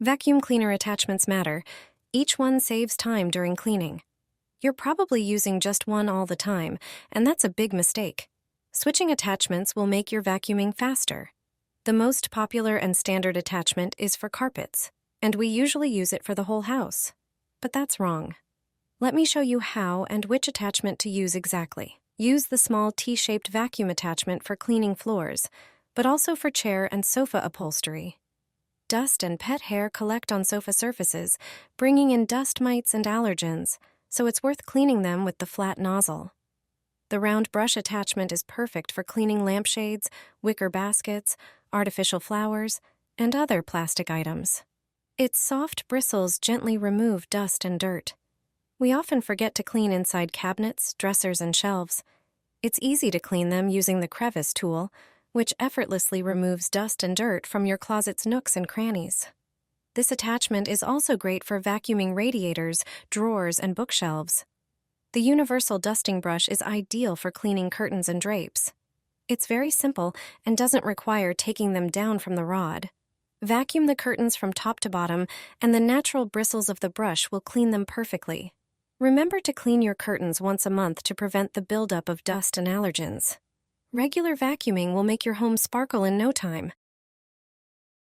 Vacuum cleaner attachments matter. Each one saves time during cleaning. You're probably using just one all the time, and that's a big mistake. Switching attachments will make your vacuuming faster. The most popular and standard attachment is for carpets, and we usually use it for the whole house. But that's wrong. Let me show you how and which attachment to use exactly. Use the small T-shaped vacuum attachment for cleaning floors, but also for chair and sofa upholstery. Dust and pet hair collect on sofa surfaces, bringing in dust mites and allergens, so it's worth cleaning them with the flat nozzle. The round brush attachment is perfect for cleaning lampshades, wicker baskets, artificial flowers, and other plastic items. Its soft bristles gently remove dust and dirt. We often forget to clean inside cabinets, dressers, and shelves. It's easy to clean them using the crevice tool, which effortlessly removes dust and dirt from your closet's nooks and crannies. This attachment is also great for vacuuming radiators, drawers, and bookshelves. The universal dusting brush is ideal for cleaning curtains and drapes. It's very simple and doesn't require taking them down from the rod. Vacuum the curtains from top to bottom, and the natural bristles of the brush will clean them perfectly. Remember to clean your curtains once a month to prevent the buildup of dust and allergens. Regular vacuuming will make your home sparkle in no time.